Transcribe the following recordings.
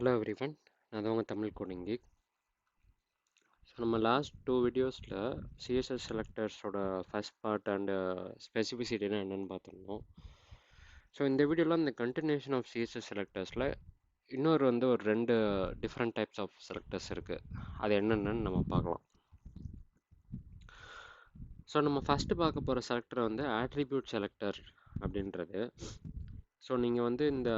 Hello everyone, நான் தான் உங்கள் தமிழ் கோடிங் கீக். ஸோ நம்ம லாஸ்ட் 2 வீடியோஸில் சிஎஸ்எஸ் செலக்டர்ஸோட ஃபர்ஸ்ட் பார்ட் அண்டு ஸ்பெசிஃபிசிட்டினா என்னென்னு பார்த்துருந்தோம். ஸோ இந்த வீடியோவில் இந்த கண்டினியூஷன் ஆஃப் சிஎஸ்எஸ் செலக்டர்ஸில் இன்னொரு ஒரு 2 டிஃப்ரெண்ட் டைப்ஸ் ஆஃப் செலக்டர்ஸ் இருக்குது. அது என்னென்னு நம்ம பார்க்கலாம். ஸோ நம்ம ஃபஸ்ட்டு பார்க்க போகிற செலக்டர் ஆட்ரிபியூட் செலக்டர் அப்படின்றது. ஸோ நீங்கள் இந்த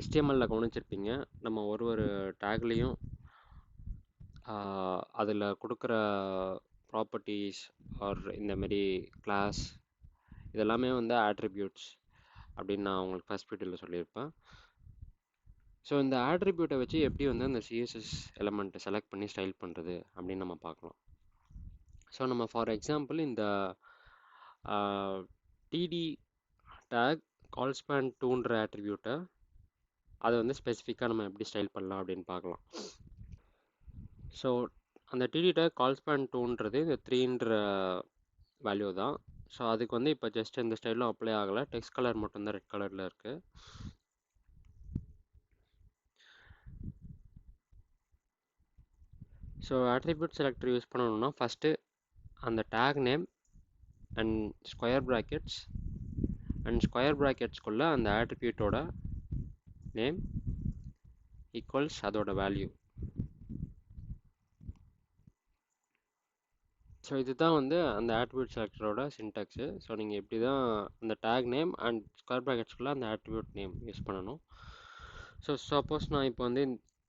HTML கவனிச்சிருப்பீங்க, நம்ம ஒரு டேக்லேயும் அதில் கொடுக்குற ப்ராப்பர்ட்டிஸ் ஆர் இந்தமாரி கிளாஸ் இதெல்லாமே ஆட்ரிபியூட்ஸ் அப்படின்னு நான் உங்களுக்கு ஃபஸ்ட் வீடியோவில் சொல்லியிருப்பேன். ஸோ இந்த ஆட்ரிபியூட்டை வச்சு எப்படி அந்த சிஎஸ்எஸ் எலமெண்ட்டை செலக்ட் பண்ணி ஸ்டைல் பண்ணுறது அப்படின்னு நம்ம பார்க்கலாம். ஸோ நம்ம ஃபார் எக்ஸாம்பிள் இந்த டிடி டேக் கால்ஸ்பேன் 2ன்ற ஆட்ரிபியூட்டை அதை ஸ்பெசிஃபிக்காக நம்ம எப்படி ஸ்டைல் பண்ணலாம் அப்படின்னு பார்க்கலாம். ஸோ அந்த டிடி டேக் கால்ஸ்பேன் 2ன்றது இந்த 3ன்ற வேல்யூ தான். ஸோ அதுக்கு இப்போ ஜஸ்ட் இந்த ஸ்டைலும் அப்ளை ஆகலை, டெக்ஸ்ட் கலர் மட்டும்தான் ரெட் கலரில் இருக்குது. ஸோ ஆட்ரிபியூட் செலக்டர் யூஸ் பண்ணணும்னா ஃபஸ்ட்டு அந்த tag name and square brackets and square ப்ராக்கெட்ஸ்குள்ளே அந்த ஆட்ரிபியூட்டோட நேம் ஈக்குவல்ஸ் அதோட வேல்யூ. ஸோ இதுதான் அந்த ஆட்ரிபியூட் செலக்டரோட சின்டாக்ஸு. ஸோ நீங்கள் இப்படி தான் அந்த டேக் நேம் அண்ட் ஸ்கொயர் ப்ராக்கெட்ஸ்குள்ளே அந்த ஆட்ரிபியூட் நேம் யூஸ் பண்ணணும். ஸோ சப்போஸ் நான் இப்போ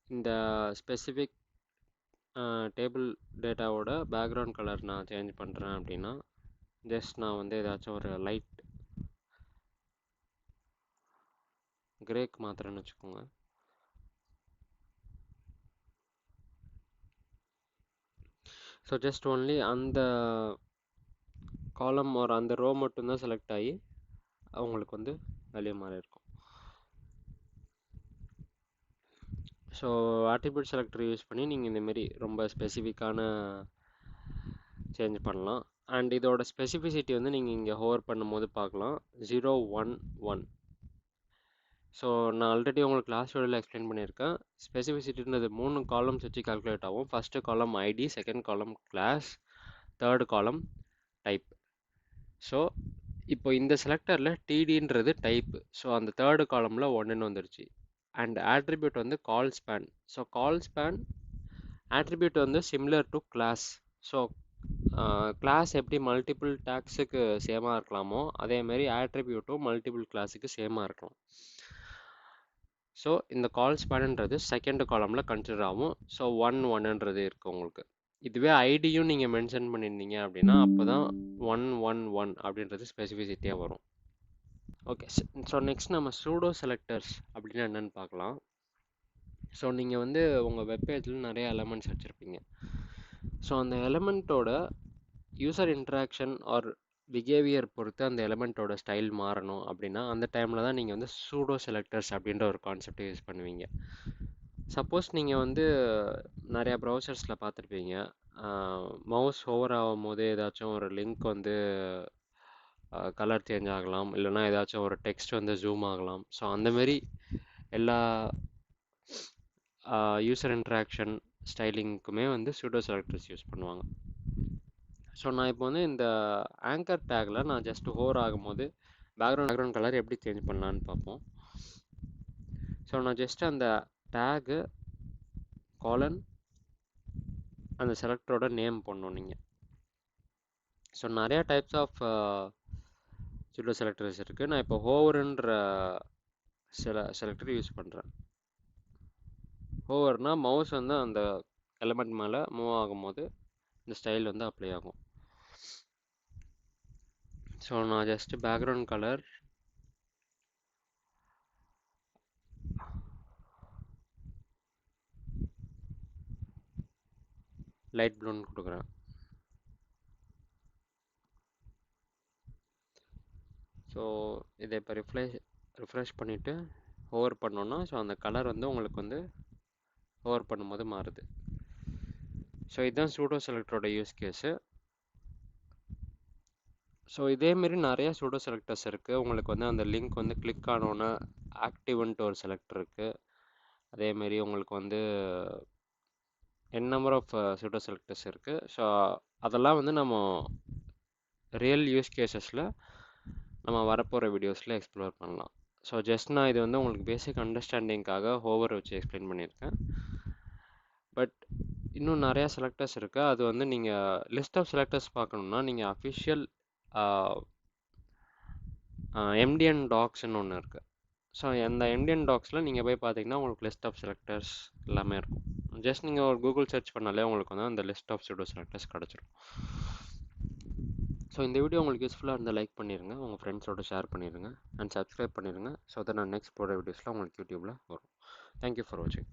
இந்த ஸ்பெசிஃபிக் டேபிள் டேட்டாவோட பேக்ரவுண்ட் கலர் நான் சேஞ்ச் பண்ணுறேன் அப்படின்னா ஜஸ்ட் நான் ஏதாச்சும் ஒரு லைட் கிரேக்கு மாத்திரன்னு வச்சுக்கோங்க. ஸோ ஜஸ்ட் ஒன்லி அந்த காலம் ஒரு அந்த ரோ மட்டும்தான் செலக்ட் ஆகி அவங்களுக்கு வேல்யூ மாதிரி இருக்கும். ஸோ ஆட்ரிபியூட் செலக்டர் யூஸ் பண்ணி நீங்கள் இந்தமாரி ரொம்ப ஸ்பெசிஃபிக்கான சேஞ்ச் பண்ணலாம். அண்ட் இதோட ஸ்பெசிஃபிசிட்டி நீங்கள் இங்கே ஹோவர் பண்ணும்போது பார்க்கலாம் 0, 1, 1. ஸோ நான் ஆல்ரெடி உங்களுக்கு லாஸ்ட் வீடியோவில் எக்ஸ்பிளைன் பண்ணியிருக்கேன். ஸ்பெசிஃபிசிட்டின்றது 3 காலம்ஸ் வச்சு கால்குலேட் ஆகும். First column ID, second column class, third column type. So இப்போ இந்த செலக்டரில் டிடின்றது டைப்பு. ஸோ அந்த தேர்டு காலமில் 1ன்னு வந்துருச்சு. And attribute colspan. So colspan attribute similar to class. So class எப்படி மல்டிபிள் டேக்ஸுக்கு சேமாக இருக்கலாமோ அதேமாரி ஆட்ரிபியூட்டும் மல்டிபிள் கிளாஸுக்கு சேமாக இருக்கலாம். ஸோ இந்த கால் ஸ்பேன்ன்றது செகண்ட் காலமில் கன்சிடர் ஆகும். ஸோ 1, 1ன்றது இருக்குது உங்களுக்கு. இதுவே ஐடியும் நீங்கள் மென்ஷன் பண்ணியிருந்தீங்க அப்படின்னா அப்போ தான் 1, 1, 1 அப்படின்றது ஸ்பெசிஃபிசிட்டியாக வரும். ஓகே, ஸோ நெக்ஸ்ட் நம்ம சூடோ செலக்டர்ஸ் அப்படின்னா என்னென்னு பார்க்கலாம். ஸோ நீங்கள் உங்கள் வெப்பேஜில் நிறைய எலமெண்ட்ஸ் வச்சுருப்பீங்க. ஸோ அந்த எலமெண்ட்டோட யூசர் இன்ட்ராக்ஷன் ஆர் பிஹேவியர் பொறுத்து அந்த எலமெண்ட்டோட ஸ்டைல் மாறணும் அப்படின்னா அந்த டைமில் தான் நீங்கள் சூடோ செலக்டர்ஸ் அப்படின்ற ஒரு கான்செப்டை யூஸ் பண்ணுவீங்க. சப்போஸ் நீங்கள் நிறையா ப்ரௌசர்ஸில் பார்த்துருப்பீங்க, மவுஸ் ஓவர் ஆகும் போது ஏதாச்சும் ஒரு லிங்க் கலர் சேஞ்ச் ஆகலாம், இல்லைனா ஏதாச்சும் ஒரு டெக்ஸ்ட் ஜூம் ஆகலாம். ஸோ அந்தமாரி எல்லா யூசர் இன்ட்ராக்ஷன் ஸ்டைலிங்க்குமே சூடோ செலக்டர்ஸ் யூஸ் பண்ணுவாங்க. ஸோ நான் இப்போ இந்த ஆங்கர் டேக்கில் நான் ஜஸ்ட் ஹோவர் ஆகும்போது பேக்ரவுண்ட் கலர் எப்படி சேஞ்ச் பண்ணலான்னு பார்ப்போம். ஸோ நான் ஜஸ்ட் அந்த டேகு காலன் அந்த செலக்டரோட நேம் பண்ணணும் நீங்கள். ஸோ நிறையா டைப்ஸ் ஆஃப் சூடோ செலக்டர்ஸ் இருக்குது. நான் இப்போ ஹோவருன்ற செலக்டர் யூஸ் பண்ணுறேன். ஹோவர்னால் மவுஸ் அந்த எலமெண்ட் மேலே மூவ் ஆகும்போது இந்த ஸ்டைல் அப்ளை ஆகும். ஸோ நான் ஜஸ்ட் பேக்ரவுண்ட் கலர் லைட் ப்ளூன்னு கொடுக்குறேன். ஸோ இதை இப்போ ரிஃப்ரெஷ் பண்ணிவிட்டு ஹோவர் பண்ணோன்னா ஸோ அந்த கலர் உங்களுக்கு ஹோவர் பண்ணும்போது மாறுது. ஸோ இதுதான் சூடோ செலக்டரோட யூஸ் கேஸு. ஸோ இதேமாரி நிறையா சூடோ செலக்டர்ஸ் இருக்குது. உங்களுக்கு அந்த லிங்க் கிளிக் ஆனோன்னா ஆக்டிவ்ன்ட்டு ஒரு செலக்டர் இருக்குது. அதேமாரி உங்களுக்கு வந்து நம்பர் ஆஃப் சூடோ செலக்டர்ஸ் இருக்குது. ஸோ அதெல்லாம் வந்து நம்ம ரியல் யூஸ் கேசஸில் நம்ம வரப்போகிற வீடியோஸில் எக்ஸ்ப்ளோர் பண்ணலாம். ஸோ ஜஸ்ட் நான் இது வந்து உங்களுக்கு பேசிக் அண்டர்ஸ்டாண்டிங்காக ஹோவர் வச்சு எக்ஸ்பிளைன் பண்ணியிருக்கேன். பட் இன்னும் நிறையா செலக்டர்ஸ் இருக்குது. அது வந்து நீங்கள் லிஸ்ட் ஆஃப் செலக்டர்ஸ் பார்க்கணுன்னா நீங்கள் அஃபிஷியல் எம்டிஎன் டாக்ஸ்ன்னு ஒன்று இருக்குது. ஸோ அந்த எம்டிஎன் டாக்ஸில் நீங்கள் போய் பார்த்தீங்கன்னா உங்களுக்கு லிஸ்ட் ஆஃப் செலக்டர்ஸ் எல்லாமே இருக்கும். ஜஸ்ட் நீங்கள் ஒரு கூகுள் சர்ச் பண்ணாலே உங்களுக்கு வந்து அந்த லிஸ்ட் ஆஃப் சூடோ செலக்டர்ஸ் கிடச்சிரும். ஸோ இந்த வீடியோ உங்களுக்கு யூஸ்ஃபுல்லாக இருந்தால் லைக் பண்ணிடுங்க, உங்கள் ஃப்ரெண்ட்ஸோட ஷேர் பண்ணிடுங்க அண்ட் சப்ஸ்கிரைப் பண்ணிடுங்க. ஸோ அதை நான் நெக்ஸ்ட் போடுற வீடியோஸில் உங்களுக்கு யூடியூப்பில் வரும். தேங்க்யூ ஃபார் வாட்சிங்.